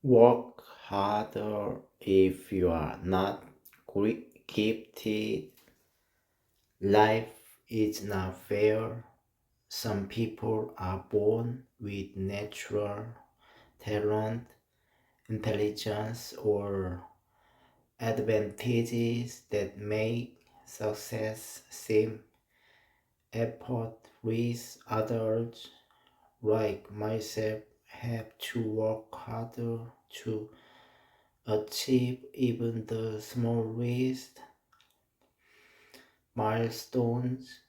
Work harder if you are not gifted. Life is not fair. Some people are born with natural talent, intelligence, or advantages that make success seem effortless. Others, like myself, have to work harder to achieve even the smallest milestones.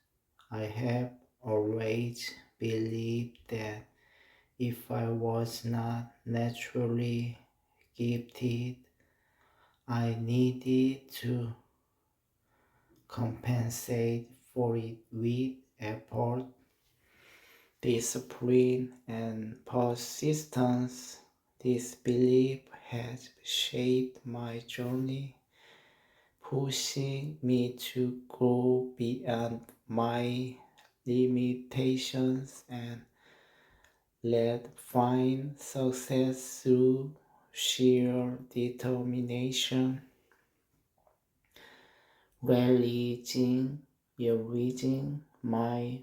I have always believed that if I was not naturally gifted, I needed to compensate for it with effort, discipline, and persistence. This belief has shaped my journey, pushing me to grow beyond my limitations and let find success through sheer determination. Realizing my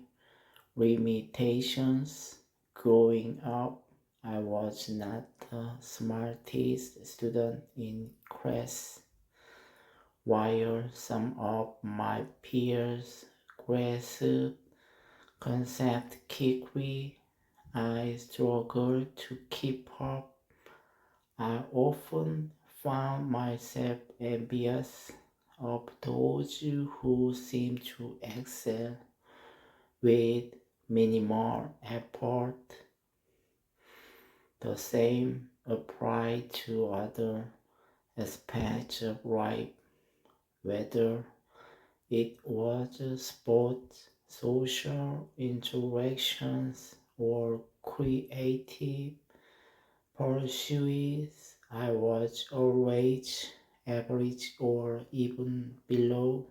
limitations. Growing up, I was not the smartest student in class, while some of my peers grasped concepts quickly. I struggled to keep up. I often found myself envious of those who seem to excel with minimal effort. The same applied to other aspects of life, whether it was sports, social interactions, or creative pursuits. I was always average or even below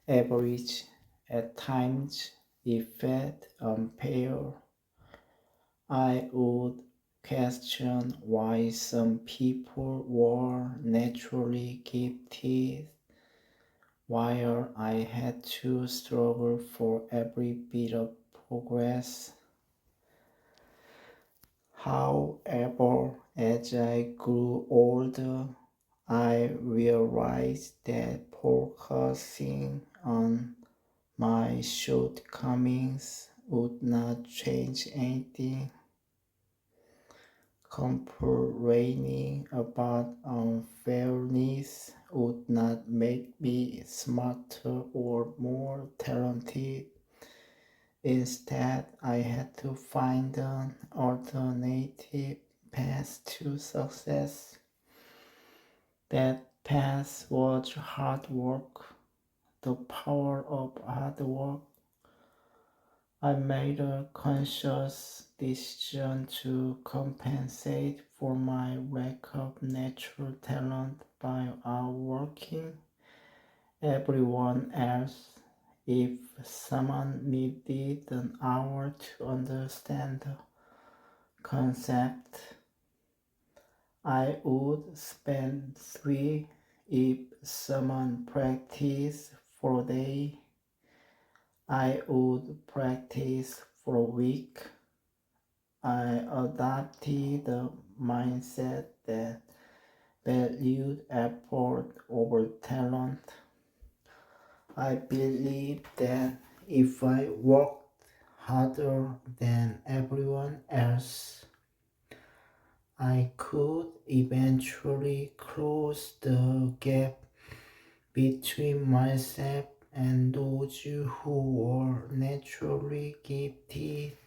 average at times. If felt unfair, I would question why some people were naturally gifted while I had to struggle for every bit of progress. However, as I grew older, I realized that focusing on my shortcomings would not change anything. Complaining about unfairness would not make me smarter or more talented. Instead, I had to find an alternative path to success. That path was hard work, the power of hard work. I made a conscious decision to compensate for my lack of natural talent by outworking everyone else. If someone needed an hour to understand the concept, I would spend three. If someone practiced for a day, I would practice for a week. I adopted the mindset that valued effort over talent. I believe that if I worked harder than everyone else, I could eventually close the gap between myself and those who were naturally gifted.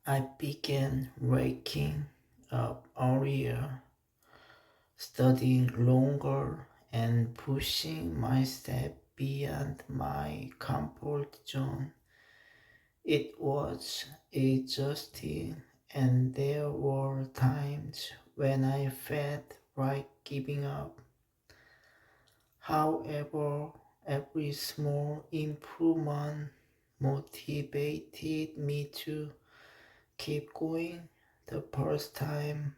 I began waking up earlier, studying longer, and pushing myself beyond my comfort zone. It was exhausting, and there were times when I felt like giving up. However, every small improvement motivated me to keep going. The first time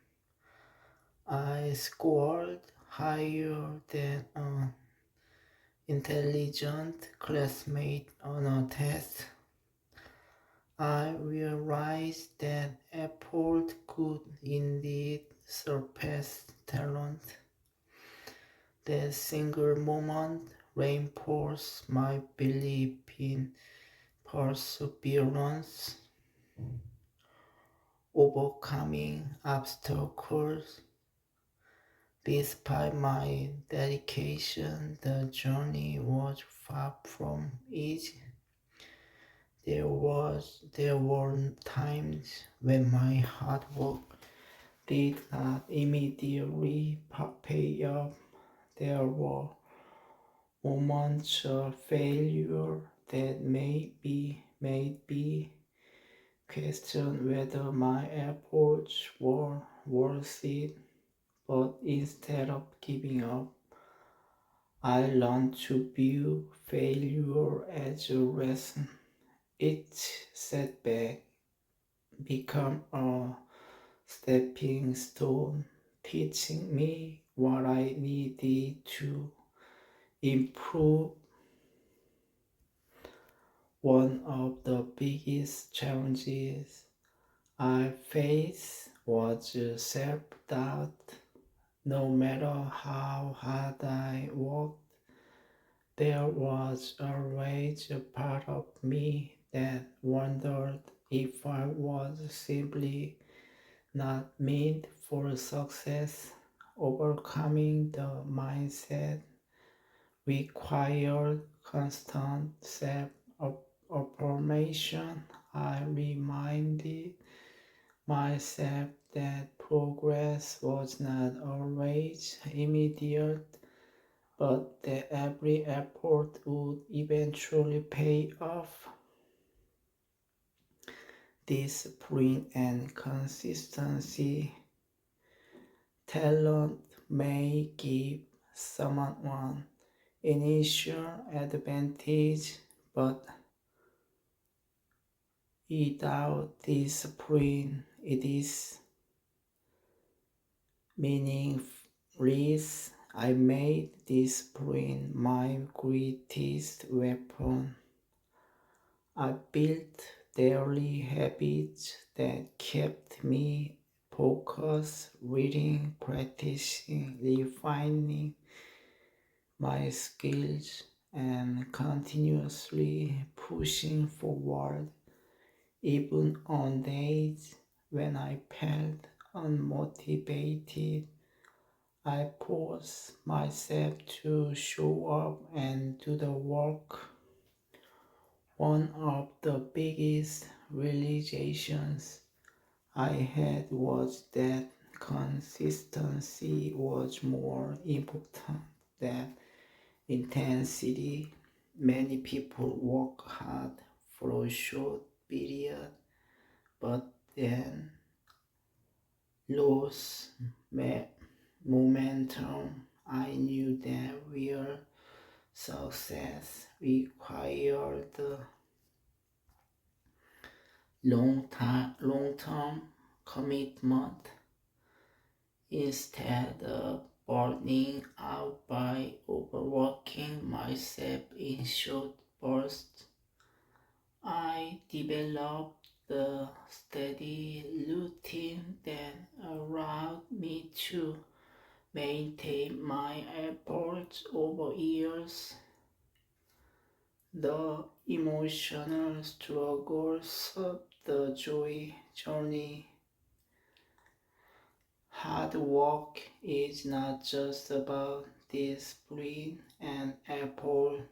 I scored higher than an intelligent classmate on a test, I realized that effort could indeed surpass talent. That single moment reinforced my belief in perseverance, overcoming obstacles. Despite my dedication, the journey was far from easy. There were times when my hard work did not immediately pay off. There were moments of failure that made me question whether my efforts were worth it. But instead of giving up, I learned to view failure as a lesson. Each setback became a stepping stone, teaching me what I needed to improve. One of the biggest challenges I faced was self doubt. No matter how hard I worked, there was always a part of me that wondered if I was simply not meant for success. Overcoming the mindset required constant self affirmation. I reminded myself that progress was not always immediate, but that every effort would eventually pay off. Discipline and consistency. Talent may give someone initial advantage, but without discipline, it is meaningless. I made discipline my greatest weapon. I built daily habits that kept me focused, reading, practicing, refining my skills, and continuously pushing forward. Even on days when I felt unmotivated, I forced myself to show up and do the work. One of the biggest realizations I had was that consistency was more important than intensity. Many people work hard for a short period but then lose momentum. I knew that real success required long-term commitment instead of burning out by overworking myself in short bursts. I developed the steady routine that allowed me to maintain my efforts over years. The emotional struggles of the joy journey. Hard work is not just about discipline and effort,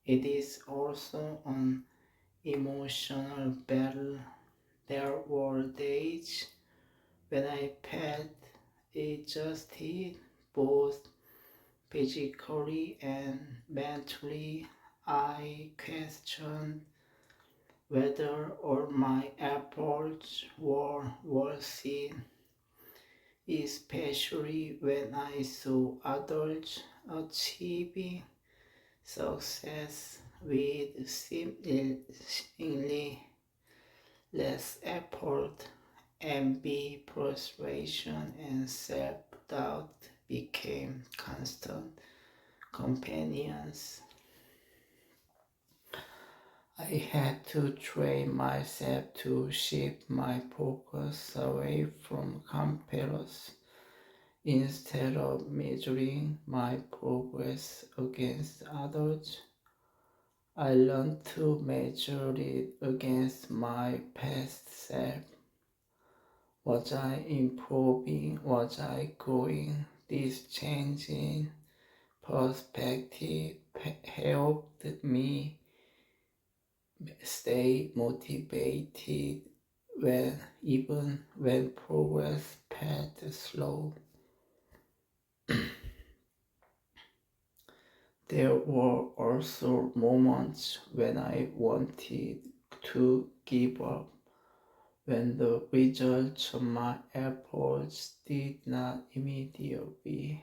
it is also an emotional battle. There were days when I felt exhausted both physically and mentally. I questioned whether all my efforts were worth it, especially when I saw others achieving success with seemingly less effort, envy, frustration, and self-doubt became constant companions. I had to train myself to shift my focus away from comparison. Instead of measuring my progress against others, I learned to measure it against my past self. Was I improving? Was I growing? This change in perspective helped me stay motivated even when progress felt slow. There were also moments when I wanted to give up, when the results of my efforts did not immediately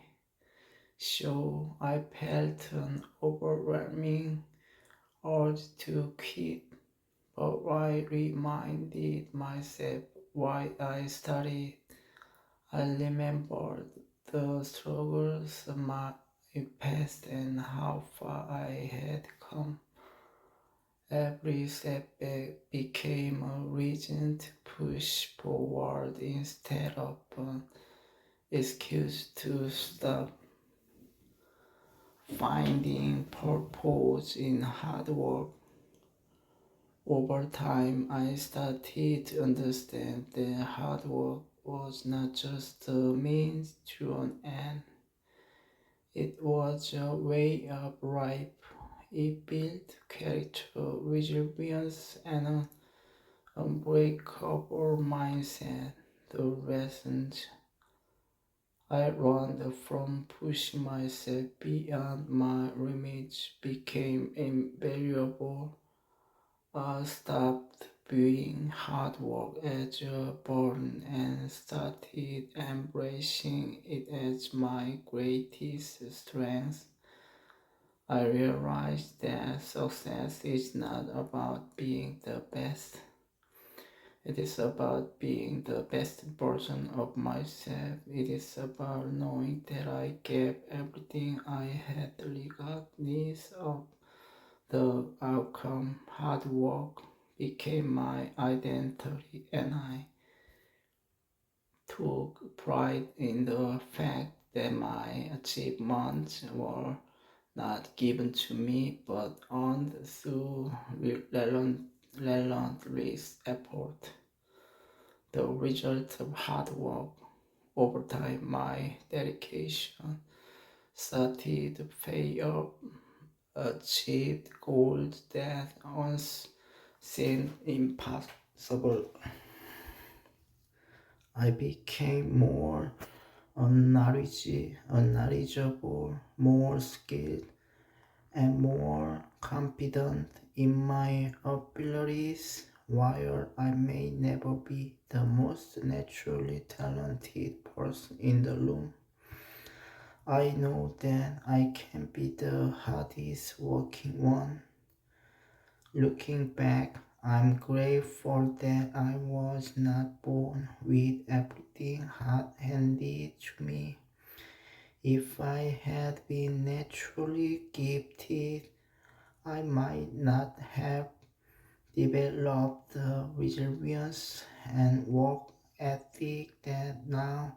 show. I felt an overwhelming urge to quit, but I reminded myself why I started. I remembered the struggles of my past and how far I had come. Every setback became a reason to push forward instead of an excuse to stop. Finding purpose in hard work. Over time, I started to understand that hard work was not just a means to an end. It was a way of life. It built character, resilience, and an unbreakable mindset. The lessons I learned from pushing myself beyond my limits became invaluable. I stopped viewing hard work as a burden and started embracing it as my greatest strength. I realized that success is not about being the best. It is about being the best version of myself. It is about knowing that I gave everything I had regardless of the outcome. Hard work became my identity, and I took pride in the fact that my achievements were not given to me but earned through relentless effort. The result of hard work. Over time, my dedication started to pay off, achieved goals that once seemed impossible. I became more knowledgeable, more skilled, and more confident in my abilities. While I may never be the most naturally talented person in the room, I know that I can be the hardest working one. Looking back, I'm grateful that I was not born with everything handed to me. If I had been naturally gifted, I might not have developed the resilience and work ethic that now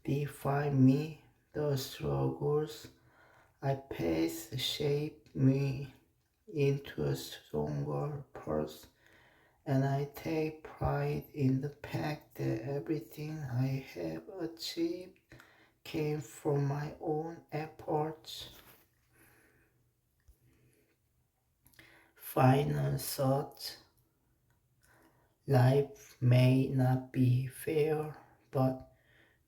define me. The struggles I faced shaped me into a stronger person, and I take pride in the fact that everything I have achieved came from my own efforts. Final thought. Life may not be fair, but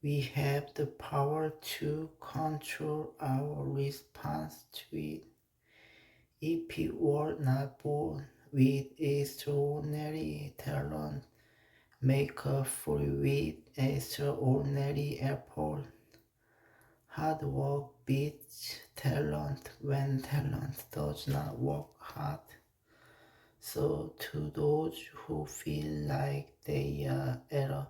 we have the power to control our response to it. If we were not born with extraordinary talent, make up for it with extraordinary effort. Hard work beats talent when talent does not work hard. So to those who feel like they are at a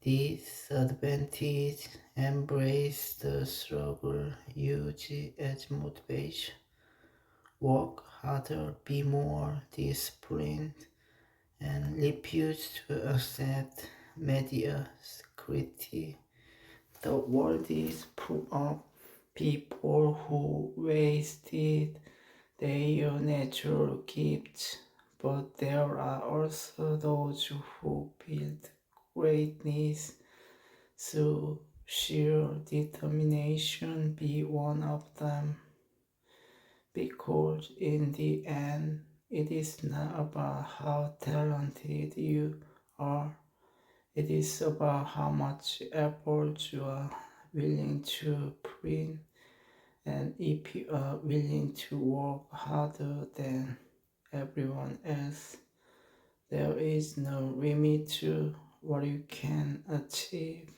disadvantage, embrace the struggle, use it as motivation. Work harder, be more disciplined, and refuse to accept mediocrity. The world is full of people who wasted their natural gifts, but there are also those who build greatness through sheer determination. Be one of them, because in the end, it is not about how talented you are, it is about how much effort you are willing to put in. And if you are willing to work harder than everyone else, there is no limit to what you can achieve.